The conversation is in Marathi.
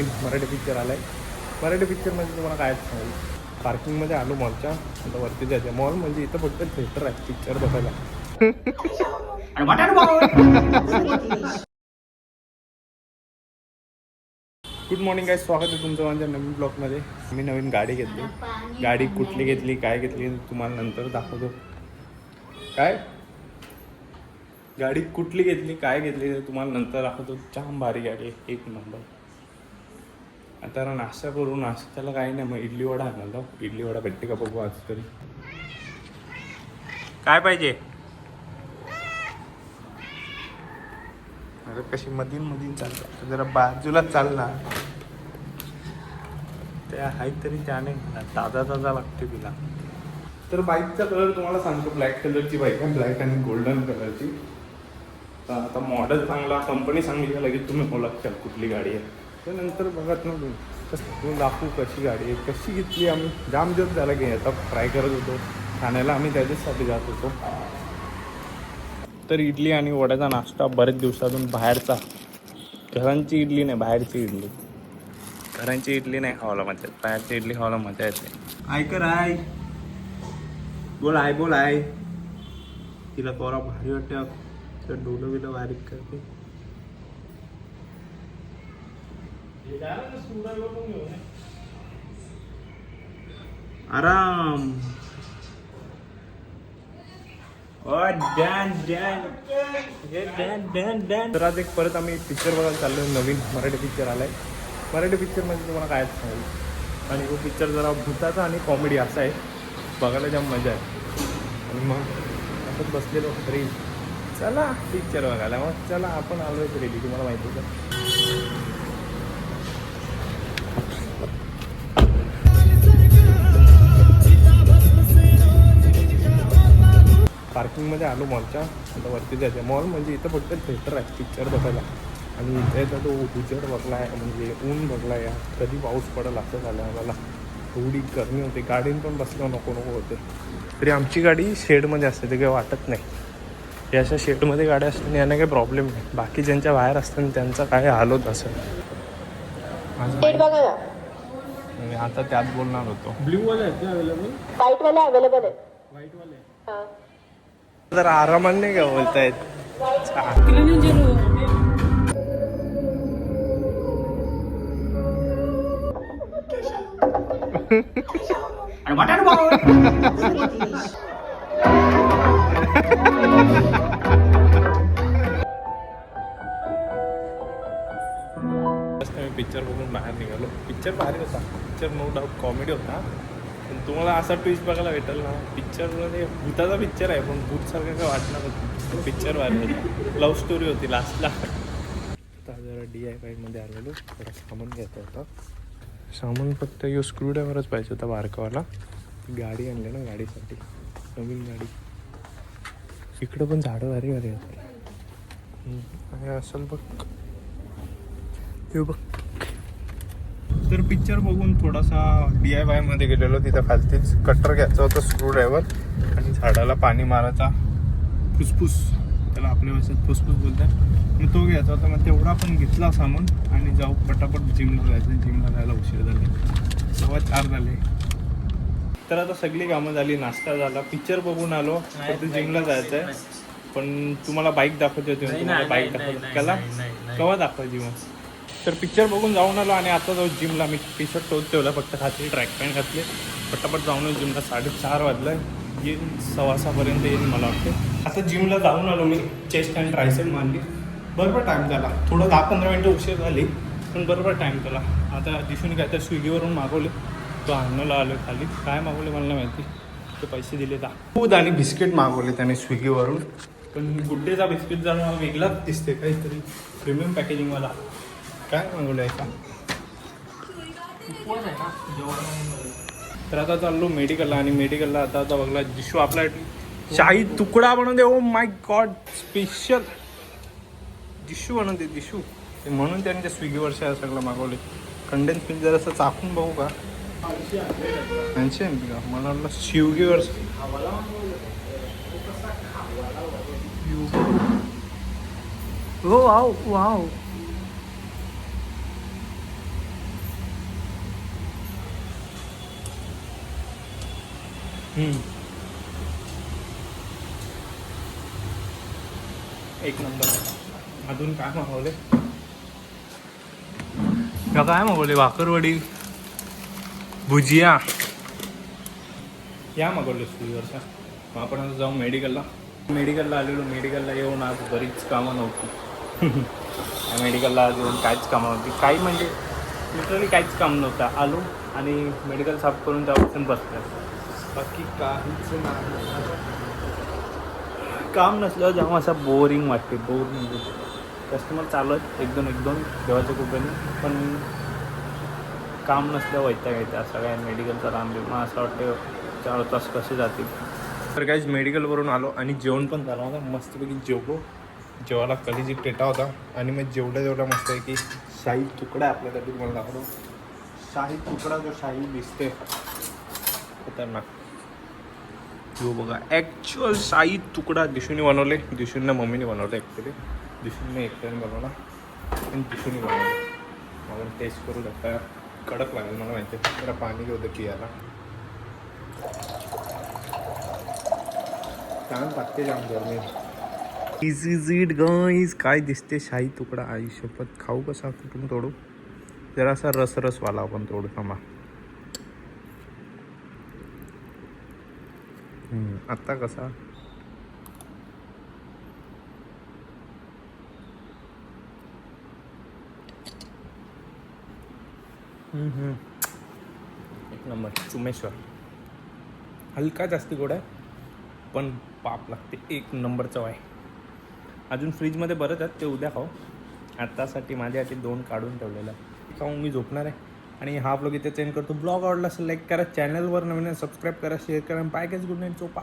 मराठी पिक्चर आलाय. मराठी पिक्चरमध्ये तुम्हाला काय सांगू, पार्किंगमध्ये आलो मॉलच्या. आता वरती जायचं. मॉल म्हणजे इथं फक्त थिएटर आहे पिक्चर बघायला. गुड मॉर्निंग गाईज, स्वागत आहे तुमचं माझ्या नवीन ब्लॉगमध्ये. मी नवीन गाडी घेतली. गाडी कुठली घेतली, काय घेतली तुम्हाला नंतर दाखवतो. काय गाडी कुठली घेतली, काय घेतली तुम्हाला नंतर दाखवतो. जाम भारी गाडी, एक नंबर. आता नाश्ता करू. नाश्त्याला काही नाही, मग इडली वडा आणला. इडली वडा भेटते का बघू आज तरी. काय पाहिजे? अरे कशी मधीन चालतं, जरा बाजूला चाल ना. ते आहे तरी त्याने ताजा लागते तिला. तर बाईकचा कलर तुम्हाला सांगतो, ब्लॅक कलरची बाईक आहे, ब्लॅक आणि गोल्डन कलरची. तर आता मॉडेल चांगला, कंपनी सांगितलं लगेच तुम्ही ओळखताल कुठली गाडी आहे. त्यानंतर बघत ना तुम्ही दाखवू कशी गाडी आहे, कशी घेतली. आम्ही जाम दिवस झाला की आता ट्राय करत होतो ठाण्याला, आम्ही त्याच्यासाठी जात होतो. तर इडली आणि वड्याचा नाश्ता बरेच दिवसातून बाहेरचा. घरांची इडली नाही, बाहेरची इडली. घरांची इडली नाही खावायला मजा, बाहेरची इडली खावायला मजा येते. ऐकर आय, बोल आय. तिला कोरा भारी वाटते, तर डोलं बिलं बारीक करते. आराम. तर आज एक परत आम्ही पिक्चर बघायला चाललो. नवीन मराठी पिक्चर आलाय. मराठी पिक्चरमध्ये तुम्हाला काय सांगू, आणि तो पिक्चर जरा भूताचा आणि कॉमेडी असा आहे, बघायला जाम मजा आहे. आणि मग असंच बसलेलो तरी चला पिक्चर बघायला. मग चला आपण आलोच रेडी, तुम्हाला माहिती आहे. पार्किंगमध्ये आलो मॉलच्या. आता वरती जायचं. मॉल म्हणजे इथं फक्त थिएटर आहे पिक्चर बघायला. आणि इथं तो उजेड बघला आहे, म्हणजे ऊन बघला आहे. कधी पाऊस पडेल असं झालं आम्हाला. थोडी गरमी होते, गाडीन पण बसलं नको होते. तरी आमची गाडी शेडमध्ये असते, ते काही वाटत नाही. या अशा शेडमध्ये गाड्या असतात याने काही प्रॉब्लेम नाही. बाकी ज्यांच्या बाहेर असतात त्यांचा काय हाल होत असेल. मी आता त्यात बोलणार होतो. ब्ल्यूवाले आहेत का अवेलेबल? व्हाईटवाले अवेलेबल आहेत. व्हाईटवाले हां. जरा आरामाने नाही का बोलतायत. पिक्चर बघून बाहेर निघालो. पिक्चर भारी होता. पिक्चर नो डाऊट कॉमेडी होता. पण तुम्हाला असा ट्विस्ट बघायला भेटेल ना. पिक्चरमध्ये भूताचा पिक्चर आहे, पण भूतसारखं काय वाटणार होतं. पिक्चर भारी होता. लव्ह स्टोरी होती लास्टला. आता जरा DIYमध्ये आलेलो, थोडं सामान घ्यायचं होतं. सामान फक्त यो स्क्रूड्रायव्हरच पाहिजे होता बारकावाला. गाडी आणली ना गाडीसाठी, नवीन गाडी. इकडं पण झाडं भारी होती. असेल बघ, हे बघ. तर पिक्चर बघून थोडासा DIYमध्ये गेलेलो. तिथं खालतीच कटर घ्यायचा होता, स्क्रूड्रायव्हर, आणि झाडाला पाणी मारायचा फुसफुस, त्याला आपल्या भाषेत फुसफुस बोलतात. मग तो घ्यायचा होता. मग तेवढा पण घेतला सामान आणि जाऊ पटापट जिमला जायचं. जिमला जायला उशीर झाले, 4:15 झाले. तर आता सगळी कामं झाली, नाश्ता झाला, पिक्चर बघून आलो. तर जिमला जायचं आहे. पण तुम्हाला बाईक दाखवते होती, तुम्हाला बाईक दाखवते त्याला केव्हा दाखवायची मग. तर पिक्चर बघून जाऊन आलो आणि आता जाऊ जिमला. मी टी-शर्ट टोच ठेवला, फक्त खात्री ट्रॅक पॅन्ट घातले. पटापट जाऊन जिमला. 4:30 वाजलं. येईन 6:15 येईन मला वाटते. आता जिमला जाऊन आलो मी. चेस्ट अँड ट्रायसेप मारली. बरोबर टाईम झाला. थोडं 10-15 मिनटं उशीर झाली, पण बरोबर टाईम झाला. आता दिसून काय तर स्विगीवरून मागवले. तो आणायला आलो खाली. काय मागवले मला नाही माहिती. ते पैसे दिले. दूध आणि बिस्किट मागवले त्याने स्विगीवरून. पण गुड्डेचा बिस्किट जरा मला वेगळाच दिसते, काहीतरी प्रीमियम पॅकेजिंगवाला. काय मागवलं आहे का? तर आता चाललो मेडिकलला. आणि मेडिकलला आता बघला जिशू आपला शाही तुकडा बनवते. Oh my God, special Jisshu बनवते. जिशू म्हणून त्याने त्या स्विगीवर सगळं मागवले. कंडेन्स मिल्क जर असं चाकून बघू का? 80 MB का? मला वाटलं स्विगीवर. हो वाव वाव. एक नंबर. अजून काय मागवले? काय मागवले? भाकरवडी, भुजिया या मागवले स्कूलवरच्या. मग आपण आता जाऊ मेडिकलला आलेलो. मेडिकलला येऊन आज बरीच कामं नव्हती. मेडिकलला आज येऊन काहीच कामं नव्हती. काही म्हणजे लिटरली काहीच काम नव्हतं. आलो आणि मेडिकल साफ करून त्यापासून बसलं. बाकी काहीच नाही. काम नसल्यावर जेव्हा असा बोरिंग वाटते. म्हणजे कस्टमर चालू आहेत एक दोन देवाच्या कृपेने, पण काम नसल्यावर वैताग येते. असं काय मेडिकलचा लांब मग असं वाटतं 4 तास कसे जातील. तर काहीच मेडिकलवरून आलो आणि जेवण पण झालं होतं. मस्तपैकी जेवलो. जेवायला कलेजी टेटा होता आणि मग जेवढा मस्त आहे की शाही तुकडा आपल्यासाठी मला दाखवतो. शाही तुकडा जो शाही दिसते खतरनाक. जो बघा ॲक्च्युअल शाही तुकडा दिशूने बनवले. दिशूंना मम्मीने बनवलं ॲक्च्युली. दिशूने एकट्याने बनवला आणि दिशूने बनवलं. मला टेस्ट करू शकता. कडक लागेल मला माहिती आहे. जरा पाणी घेऊ दे पियाला. छान टाकते जाम गरमी. Is it guys. काय दिसते शाही तुकडा. आई शपथ. खाऊ कसा कुठून तोडू? जरासा रसवाला आपण तोडू. थांबा. आत्ता कसा? एक नंबर. चुमेश्वर. हलका जास्ती गोड आहे पण पाप लागते. एक नंबर चव आहे. अजून फ्रीजमध्ये बरंच आहेत, ते उद्या खाऊ. आत्तासाठी माझ्यासाठी 2 काढून ठेवलेलं आहे. खाऊन मी झोपणार आहे. आणि हा ब्लॉग इथे चेंज करतो. ब्लॉग आवडला असेल लाईक करा. चॅनलवर नवीन सबस्क्राईब करा, शेअर करा. Bye guys. Good night. चोपा.